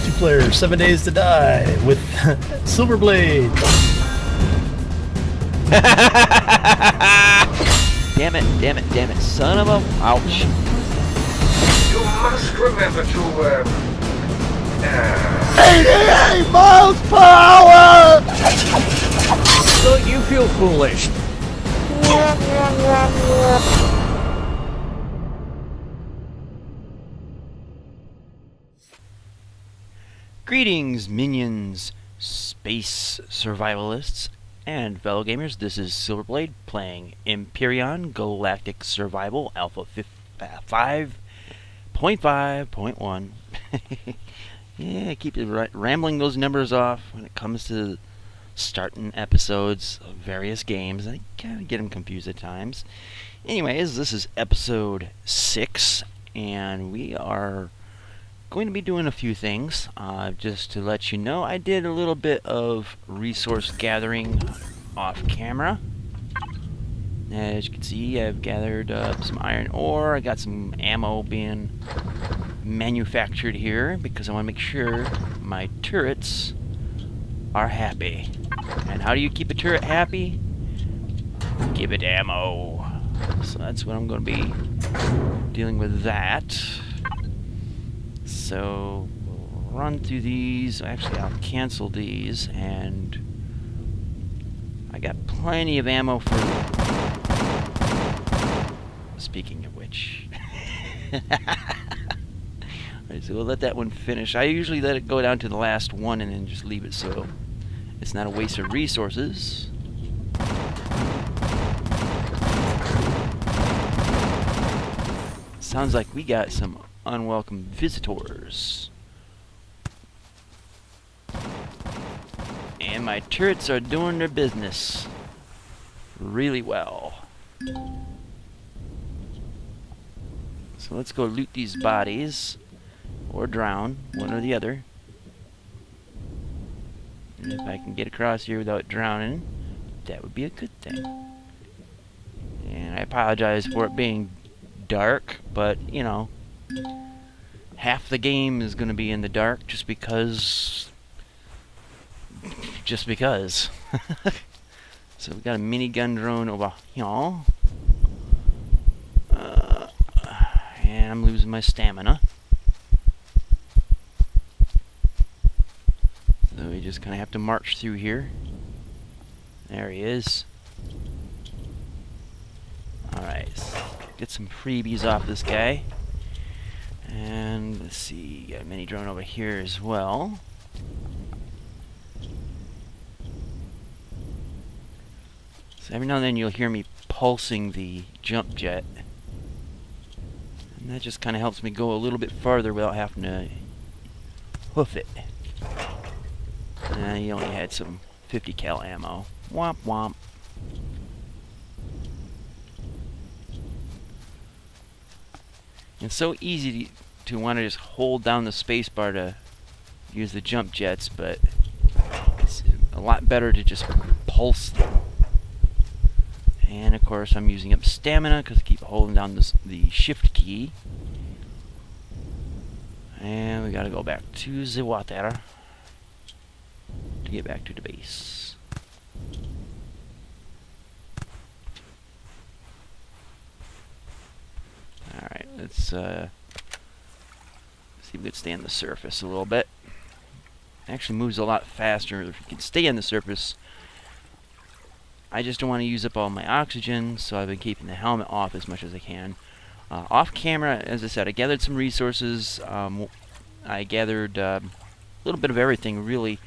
multiplayer 7 Days to Die with Silverblade. Damn it, son of a... Ouch. You must remember to, 88 miles per hour! Don't you feel foolish? Greetings, minions, space survivalists, and fellow gamers. This is Silverblade playing Empyrion Galactic Survival Alpha 5.5.1. Yeah, I keep rambling those numbers off when it comes to starting episodes of various games. I kind of get them confused at times. Anyways, this is episode 6, and we are going to be doing a few things. Just to let you know, I did a little bit of resource gathering off camera. As you can see, I've gathered some iron ore. I got some ammo being manufactured here because I want to make sure my turrets are happy. And how do you keep a turret happy? Give it ammo. So that's what I'm going to be dealing with that. So we'll run through these. Actually, I'll cancel these, and I got plenty of ammo for... Speaking of which... Alright, so we'll let that one finish. I usually let it go down to the last one and then just leave it so it's not a waste of resources. Sounds like we got some unwelcome visitors. And my turrets are doing their business really well. So let's go loot these bodies. Or drown, one or the other. And if I can get across here without drowning, that would be a good thing. And I apologize for it being dark, but, you know, half the game is going to be in the dark just because. So we got a minigun drone over here. And I'm losing my stamina. So we just kind of have to march through here. There he is. Alright, get some freebies off this guy. And let's see, got a mini drone over here as well. So every now and then you'll hear me pulsing the jump jet. And that just kind of helps me go a little bit farther without having to hoof it. He only had some 50 cal ammo. Womp womp. It's so easy to want to just hold down the spacebar to use the jump jets, but it's a lot better to just pulse them. And of course I'm using up stamina because I keep holding down the shift key. And we gotta go back to the water to get back to the base. Alright, let's see if we can stay on the surface a little bit. It actually moves a lot faster if you can stay on the surface. I just don't want to use up all my oxygen, so I've been keeping the helmet off as much as I can. Off camera, as I said, I gathered some resources. I gathered a little bit of everything, really.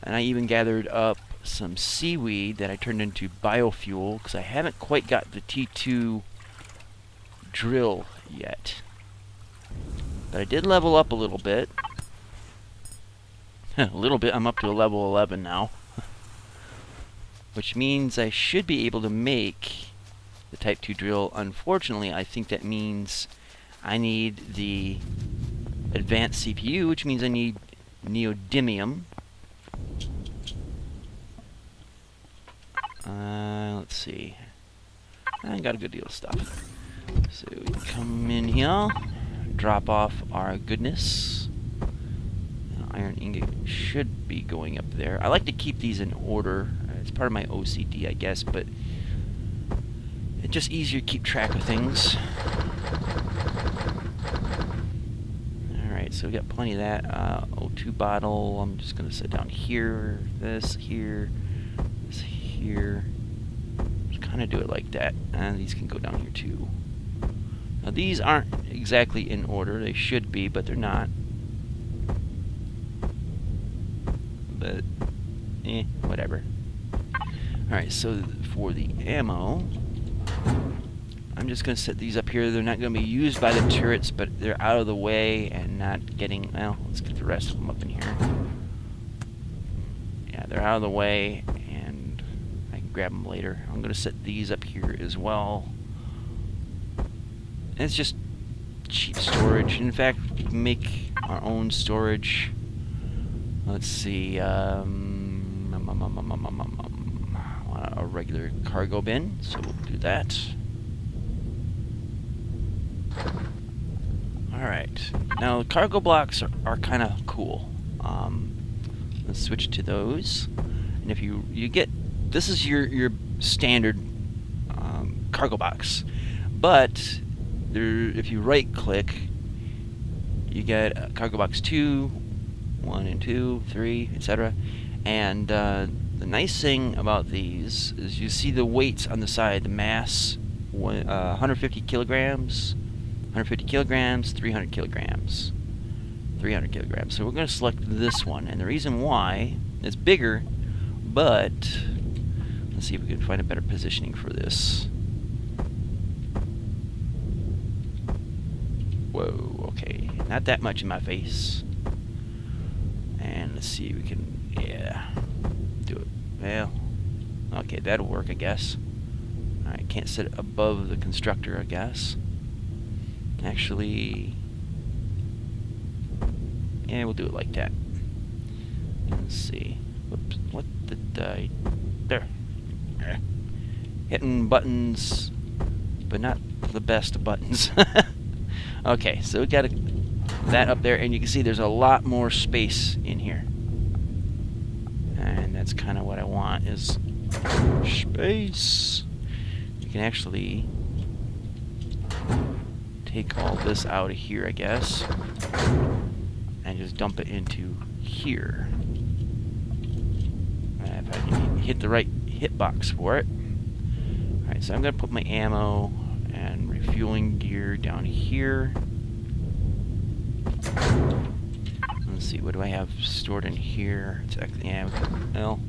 And I even gathered up some seaweed that I turned into biofuel, because I haven't quite got the T2 drill yet. But I did level up a little bit. A little bit, I'm up to a level 11 now. Which means I should be able to make the Type 2 drill. Unfortunately, I think that means I need the advanced CPU, which means I need neodymium. Let's see. I got a good deal of stuff. So we come in here, drop off our goodness, iron ingot should be going up there. I like to keep these in order. It's part of my OCD, I guess, but it's just easier to keep track of things. Alright, so we got plenty of that. O2 bottle. I'm just going to sit down here. This here. This here. Just kind of do it like that. And these can go down here too. Now these aren't exactly in order. They should be, but they're not. But, whatever. Alright, so for the ammo, I'm just going to set these up here. They're not going to be used by the turrets, but they're out of the way and not getting... Well, let's get the rest of them up in here. Yeah, they're out of the way, and I can grab them later. I'm going to set these up here as well. And it's just cheap storage. In fact, we can make our own storage. Let's see, a regular cargo bin, so we'll do that. Alright, now cargo blocks are kind of cool. Let's switch to those. And if you get, this is your standard cargo box. But there, if you right click, you get cargo box 2, 1 and 2, 3, etc. And the nice thing about these is you see the weights on the side, the mass, 150 kilograms, 150 kilograms, 300 kilograms, 300 kilograms. So we're going to select this one, and the reason why it's bigger, but let's see if we can find a better positioning for this. Whoa, okay, not that much in my face. And let's see if we can, yeah, do it. Well, okay, that'll work, I guess. Alright, can't set it above the constructor, I guess. Actually, yeah, we'll do it like that. Let's see. Whoops, what did I... There. Hitting buttons, but not the best of buttons. Okay, so we got that up there, and you can see there's a lot more space in here. And that's kind of what I want, is space. You can actually take all this out of here, I guess, and just dump it into here. If I can hit the right hitbox for it. Alright, so I'm going to put my ammo and refueling gear down here. Let's see, what do I have stored in here? It's actually, yeah, well,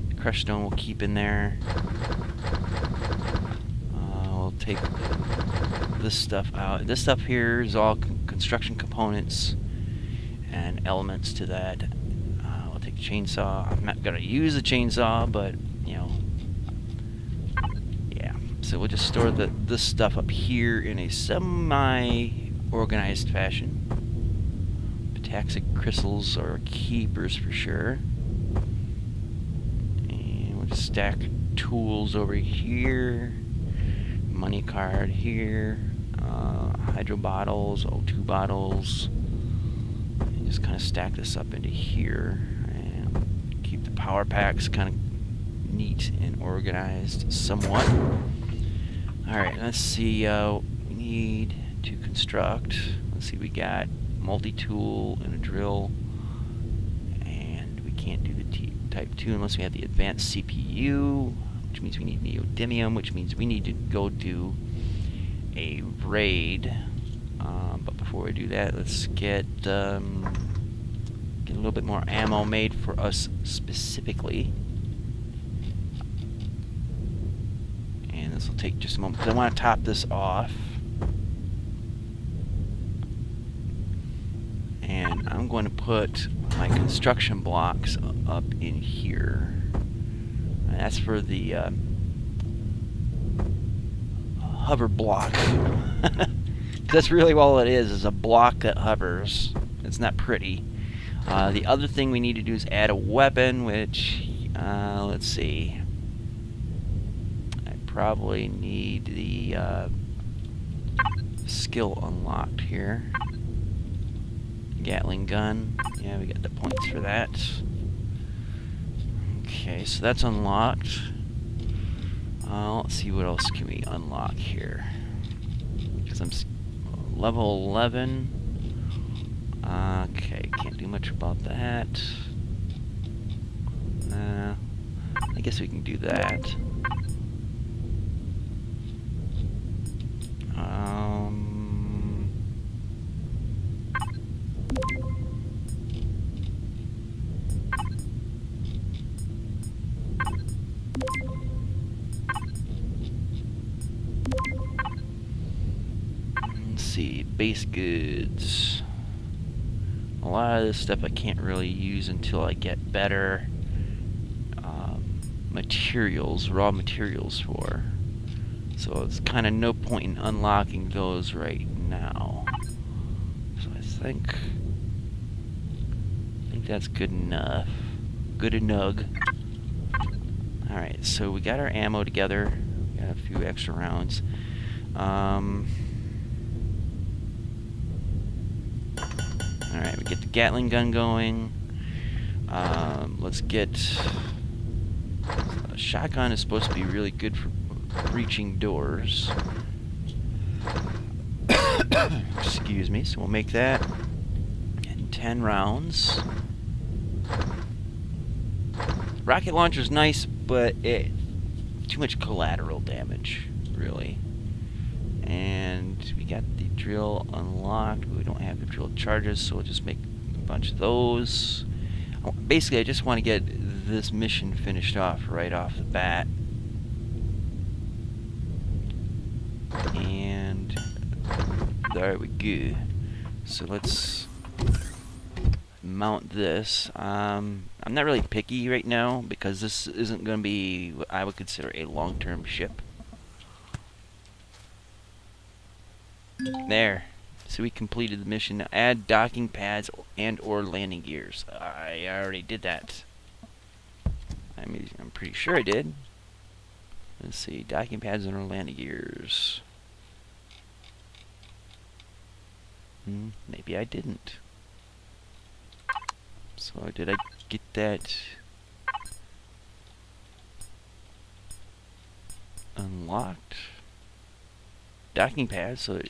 the crushed stone we'll keep in there. We'll take this stuff out. This stuff here is all construction components and elements to that. We'll take the chainsaw. I'm not going to use the chainsaw, but, you know, yeah. So we'll just store this stuff up here in a semi-organized fashion. Toxic crystals are keepers for sure. And we'll just stack tools over here. Money card here. Hydro bottles, O2 bottles. And just kind of stack this up into here. And keep the power packs kind of neat and organized somewhat. Alright, let's see. We need to construct. Let's see, we got multi-tool and a drill, and we can't do the type 2 unless we have the advanced CPU, which means we need neodymium, which means we need to go do a raid. But before we do that, let's get a little bit more ammo made for us specifically. And this will take just a moment because I want to top this off. And I'm going to put my construction blocks up in here. And that's for the hover block. That's really all it is a block that hovers. It's not pretty. The other thing we need to do is add a weapon, which, let's see. I probably need the skill unlocked here. Gatling gun. Yeah, we got the points for that. Okay, so that's unlocked. Let's see what else can we unlock here. Because I'm level 11. Okay, can't do much about that. I guess we can do that. Let's see, base goods. A lot of this stuff I can't really use until I get better materials, raw materials for. So it's kind of no point in unlocking those right now. So I think that's good enough. Good enough. Alright, so we got our ammo together. We got a few extra rounds. Alright, we get the Gatling gun going. Let's get... A shotgun is supposed to be really good for breaching doors. Excuse me, so we'll make that in 10 rounds. Rocket launcher's nice, but too much collateral damage, really. And we got the drill unlocked, but we don't have the drill charges, so we'll just make a bunch of those. Basically, I just want to get this mission finished off right off the bat. And there we go. So let's mount this. I'm not really picky right now because this isn't going to be what I would consider a long-term ship. There. So we completed the mission. Now add docking pads and or landing gears. I already did that. I mean, I'm pretty sure I did. Let's see, docking pads and or landing gears. Maybe I didn't. So did I get that unlocked? Docking pads, so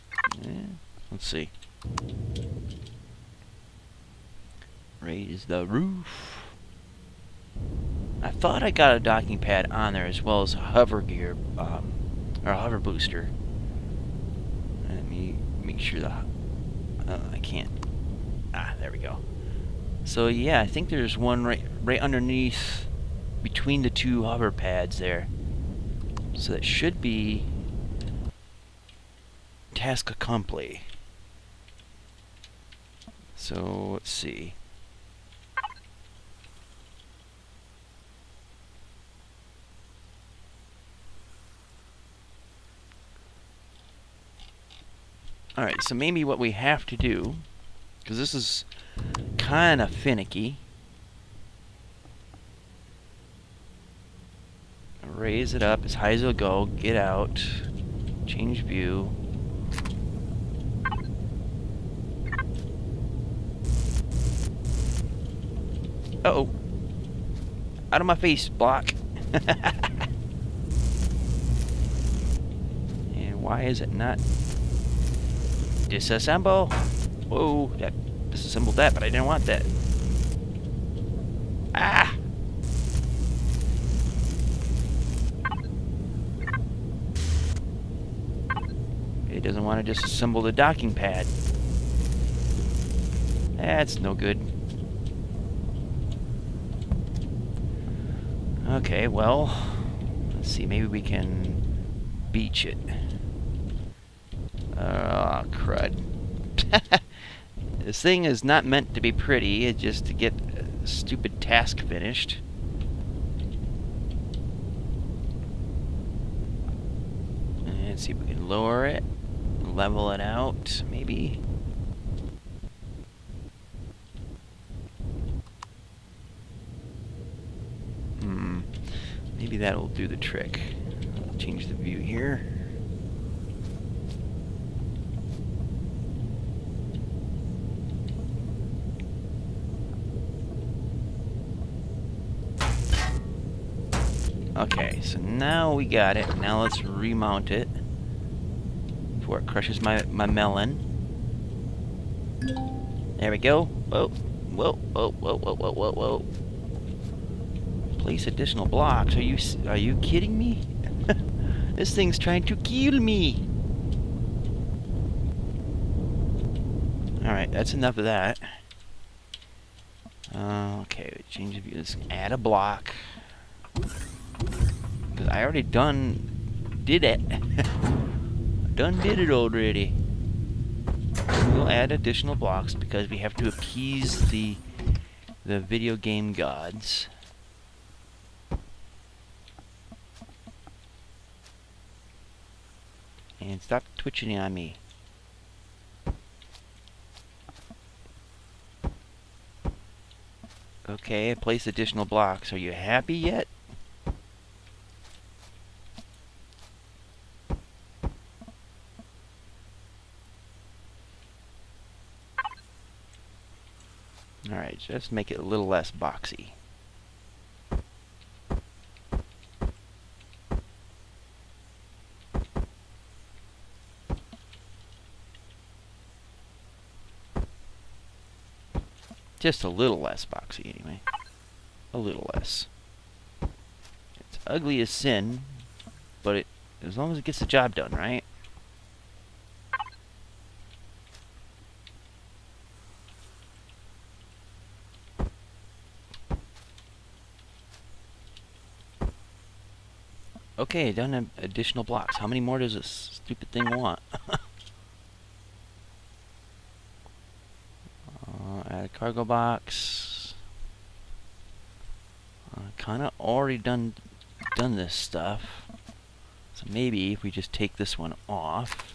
let's see. Raise the roof. I thought I got a docking pad on there as well as a hover gear, or a hover booster. Let me make sure I can't. There we go. So yeah, I think there's one right underneath, between the two hover pads there. So that should be task accompli. So let's see. Alright, so maybe what we have to do, because this is kind of finicky, raise it up as high as it'll go, get out, change view. Uh-oh. Out of my face, block. And why is it not? Disassemble. Whoa, that disassembled that, but I didn't want that. Ah! It doesn't want to disassemble the docking pad. That's no good. Okay, well, let's see, maybe we can beach it. Oh, crud. This thing is not meant to be pretty, it's just to get a stupid task finished. And let's see if we can lower it, level it out, maybe. Maybe that'll do the trick. I'll change the view here. Okay, so now we got it. Now let's remount it before it crushes my melon. There we go. Whoa, whoa, whoa, whoa, whoa, whoa, whoa, whoa. Place additional blocks. Are you kidding me? This thing's trying to kill me. Alright, that's enough of that. Okay, change of view. Let's add a block. Because I already did it. Did it already. We'll add additional blocks because we have to appease the video game gods. And stop twitching on me. Okay, I placed additional blocks. Are you happy yet? Alright, just make it a little less boxy. Just a little less boxy, anyway. A little less. It's ugly as sin, but as long as it gets the job done, right? Okay, done additional blocks. How many more does this stupid thing want? Add a cargo box. Kinda already done this stuff. So maybe if we just take this one off.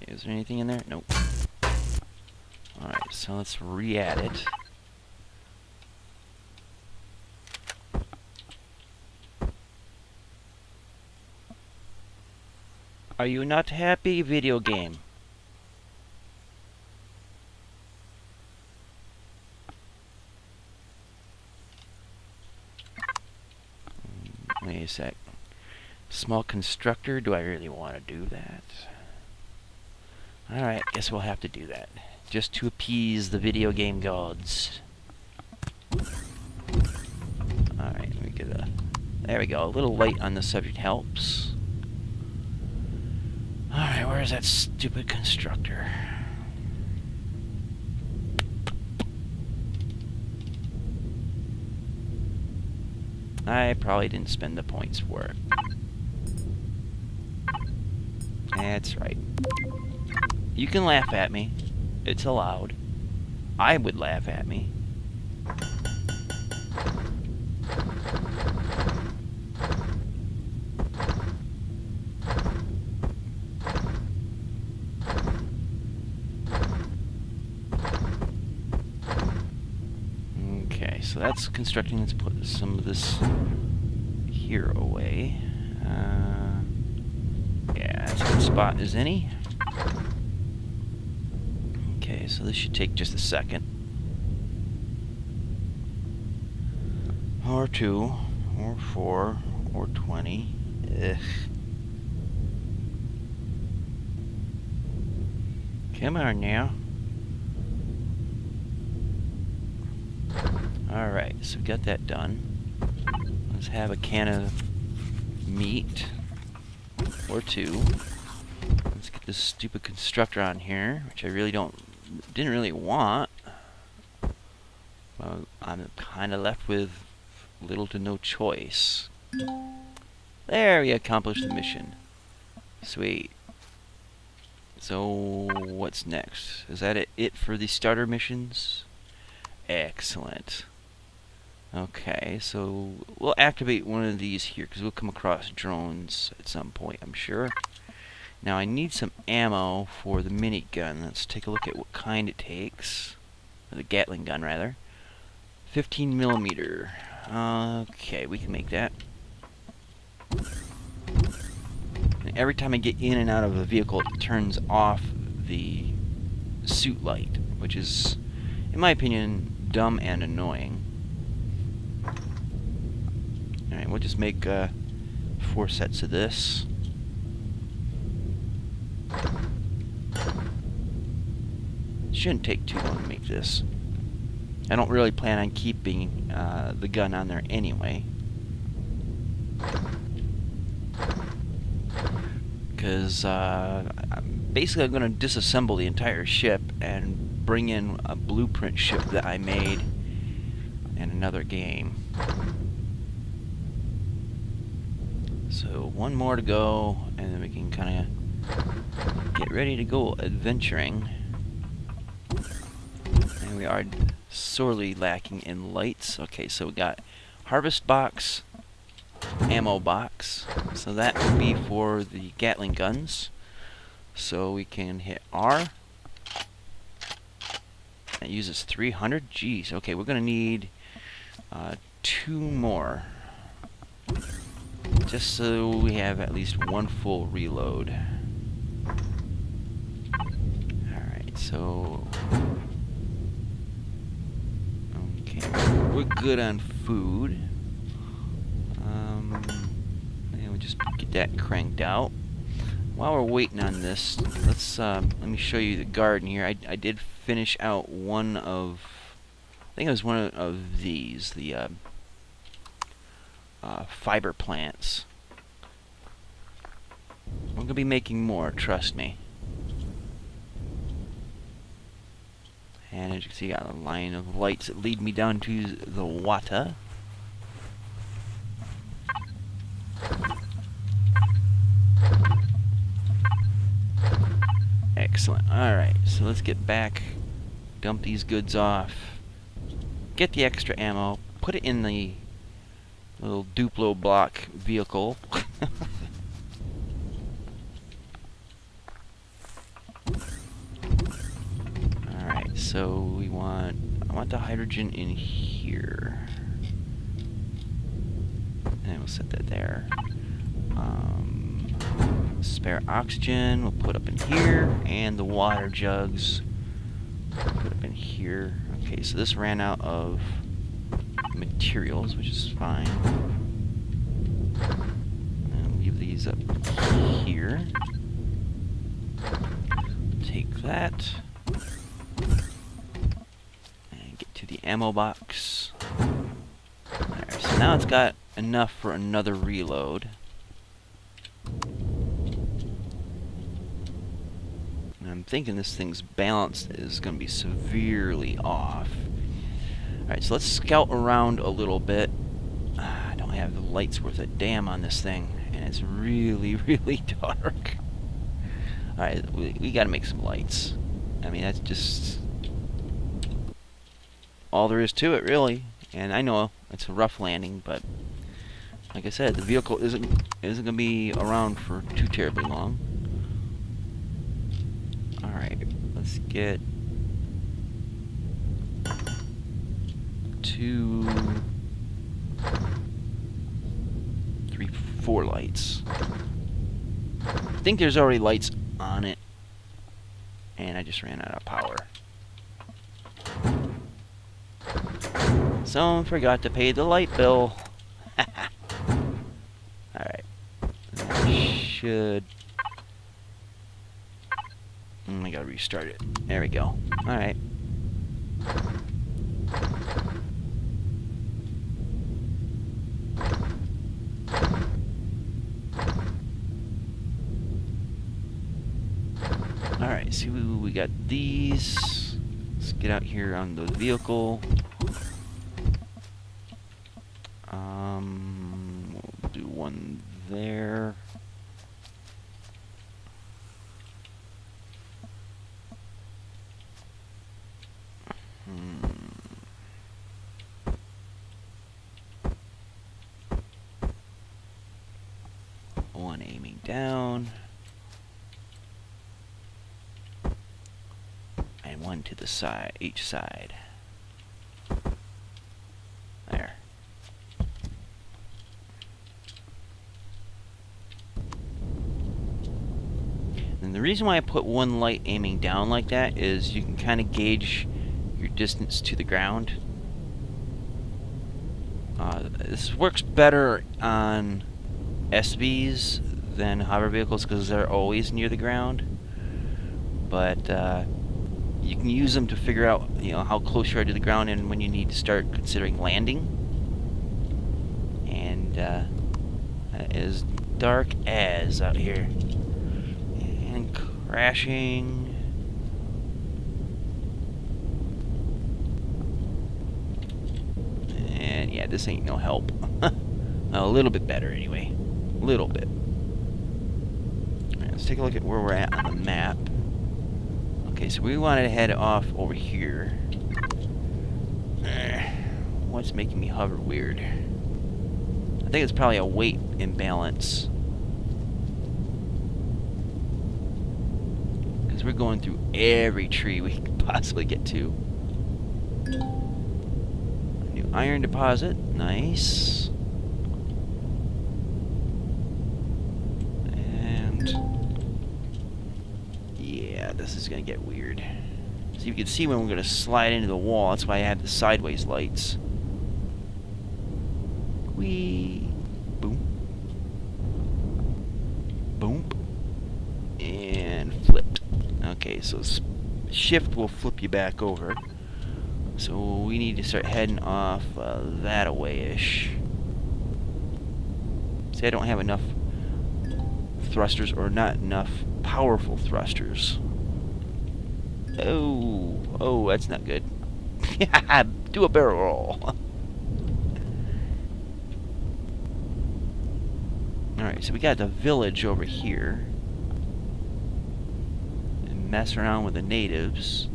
Is there anything in there? Nope. Alright, so let's re-add it. Are you not happy, video game? Wait a sec. Small constructor? Do I really want to do that? Alright, guess we'll have to do that. Just to appease the video game gods. Alright, let me get a... There we go. A little light on the subject helps. Alright, where's that stupid constructor? I probably didn't spend the points for it. That's right. You can laugh at me. It's allowed. I would laugh at me. Okay, so that's constructing. Let's put some of this here away. Yeah, that's a good spot as any. Okay, so this should take just a second. Or 2, or 4, or 20. Ugh. Come on now. Alright, so we got that done. Let's have a can of meat. Or 2. Let's get this stupid constructor on here, which I really didn't really want. Well, I'm kind of left with little to no choice. There, we accomplished the mission. Sweet. So, what's next? Is that it for the starter missions? Excellent. Okay, so we'll activate one of these here because we'll come across drones at some point, I'm sure. Now I need some ammo for the minigun. Let's take a look at what kind it takes. The Gatling gun, rather. 15 millimeter. Okay, we can make that. And every time I get in and out of a vehicle, it turns off the suit light, which is, in my opinion, dumb and annoying. Alright, we'll just make 4 sets of this. Shouldn't take too long to make this. I don't really plan on keeping the gun on there anyway, because basically I'm going to disassemble the entire ship and bring in a blueprint ship that I made in another game. So 1 more to go, and then we can kind of get ready to go adventuring. And we are sorely lacking in lights. Okay, so we got harvest box, ammo box. So that will be for the Gatling guns. So we can hit R. That uses 300. Jeez. Okay, we're gonna need 2 more, just so we have at least 1 full reload. All right, so. We're good on food. And we'll just get that cranked out. While we're waiting on this, let's let me show you the garden here. I did finish out one of, I think it was one of these, the fiber plants. We're gonna be making more, trust me. And as you can see, I got a line of lights that lead me down to the water. Excellent. Alright, so let's get back, dump these goods off, get the extra ammo, put it in the little Duplo block vehicle. So I want the hydrogen in here, and we'll set that there. Spare oxygen we'll put up in here, and the water jugs put up in here. Okay, so this ran out of materials, which is fine. And leave these up here. Take that. The ammo box. There, so now it's got enough for another reload. And I'm thinking this thing's balance is going to be severely off. Alright, so let's scout around a little bit. I don't have the lights worth a damn on this thing, and it's really, really dark. Alright, we got to make some lights. I mean, that's just all there is to it, really. And I know it's a rough landing, but like I said, the vehicle isn't going to be around for too terribly long. All right, let's get 2, 3, 4 lights. I think there's already lights on it, and I just ran out of power. Someone forgot to pay the light bill. Alright. That should... I gotta restart it. There we go. Alright. Alright, see, we got these. Let's get out here on the vehicle. We'll do one there. One aiming down. And one to the side, each side. There. And the reason why I put one light aiming down like that is you can kind of gauge your distance to the ground. This works better on SBs than hover vehicles because they're always near the ground. But you can use them to figure out, how close you are to the ground and when you need to start considering landing. And it is dark as out here. And crashing. And yeah, this ain't no help. A little bit better anyway. A little bit. Alright, let's take a look at where we're at on the map. Okay, so we wanted to head off over here. What's making me hover weird? I think it's probably a weight imbalance. Because we're going through every tree we can possibly get to. A new iron deposit. Nice. And yeah, this is going to get weird. So you can see when we're going to slide into the wall. That's why I have the sideways lights. Whee! Boom. Boom. And flipped. Okay, so shift will flip you back over. So we need to start heading off that away-ish. See, I don't have enough thrusters, or not enough powerful thrusters. Oh, that's not good. Do a barrel roll. Alright, so we got the village over here. And mess around with the natives.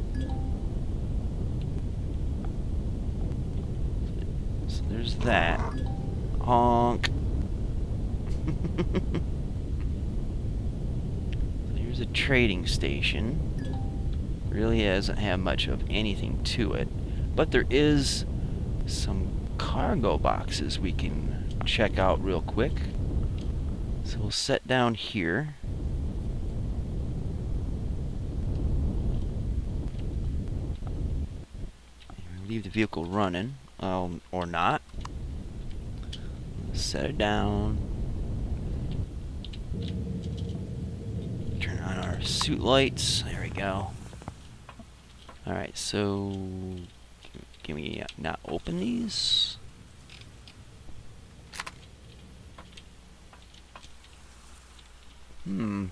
So there's that. Honk. Here's a trading station. Really doesn't have much of anything to it. But there is some cargo boxes we can check out real quick. So we'll set down here. Leave the vehicle running, or not. Set it down. Turn on our suit lights. There we go. Alright, so can we not open these?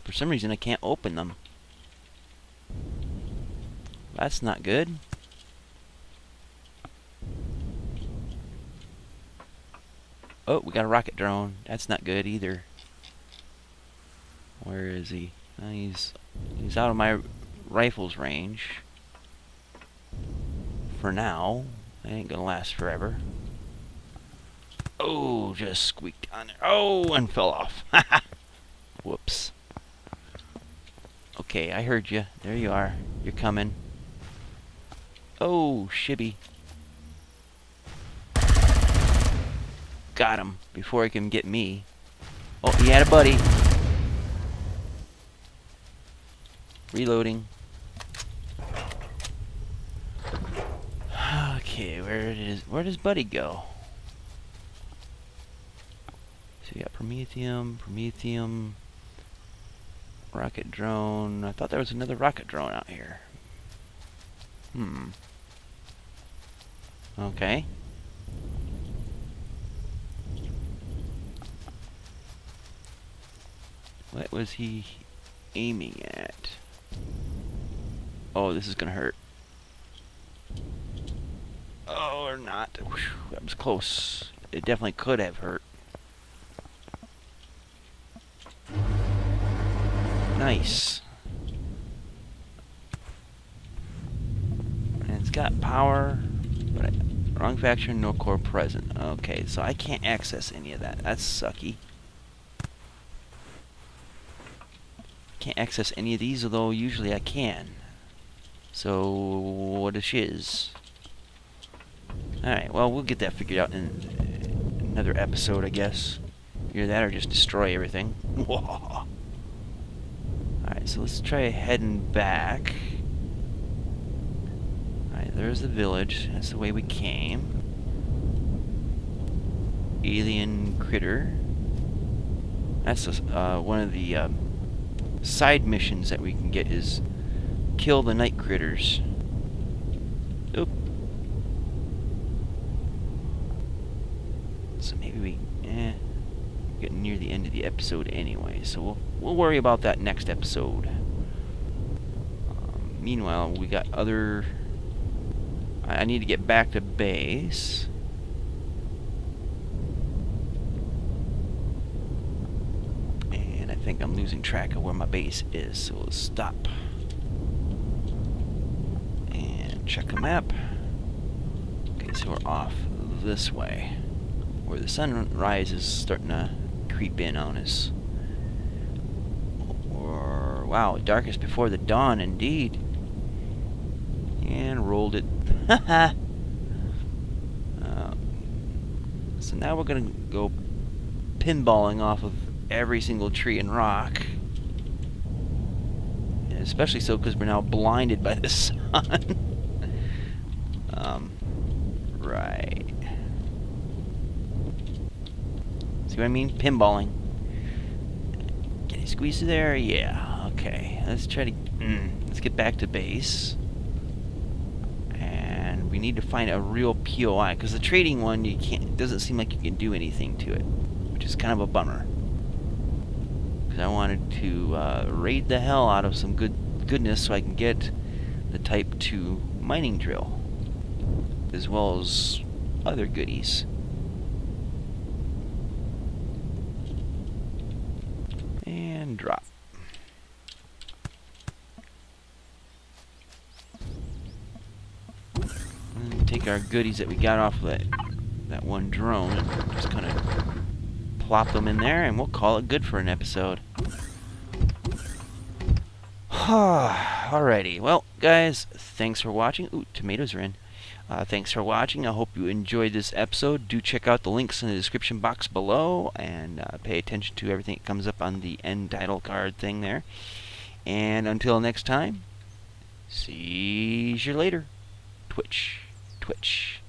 For some reason I can't open them. That's not good. Oh, we got a rocket drone. That's not good either. Where is he? He's out of my rifle's range. For now. That ain't gonna last forever. Oh, just squeaked on there. Oh, and fell off. Whoops. Okay, I heard you. There you are. You're coming. Oh, shibby. Got him before he can get me. Oh, he had a buddy. Reloading. Okay, where does Buddy go? So we got Prometheum, rocket drone. I thought there was another rocket drone out here. Okay. What was he aiming at? Oh, this is gonna hurt. Oh, or not. Whew, that was close. It definitely could have hurt. Nice. And it's got power, but wrong faction, no core present. Okay, so I can't access any of that. That's sucky. Can't access any of these, although usually I can. So what a shiz. Alright, well, we'll get that figured out in another episode, I guess. Either that or just destroy everything. Alright, so let's try heading back. Alright, there's the village. That's the way we came. alien critter. That's one of the side missions that we can get is kill the night critters. Oop. So maybe we getting near the end of the episode anyway, so we'll worry about that next episode. Meanwhile, we got other. I need to get back to base. And I think I'm losing track of where my base is, so we'll stop. And check the map. Okay, so we're off this way, where the sunrise is starting to creep in on us. Or, wow, darkest before the dawn, indeed. And rolled it. So now we're going to go pinballing off of every single tree and rock. And especially so because we're now blinded by the sun. Right. See what I mean? Pinballing. Can you squeeze through there? Yeah. Okay. Let's try to... let's get back to base. And we need to find a real POI, because the trading one, you can't... It doesn't seem like you can do anything to it, which is kind of a bummer. Because I wanted to raid the hell out of some goodness so I can get the Type 2 mining drill, as well as other goodies. And drop. And take our goodies that we got off of that one drone and just kind of plop them in there, and we'll call it good for an episode. Alrighty, well, guys, thanks for watching. Ooh, tomatoes are in. Thanks for watching. I hope you enjoyed this episode. Do check out the links in the description box below, and pay attention to everything that comes up on the end title card thing there. And until next time, see you later. Twitch.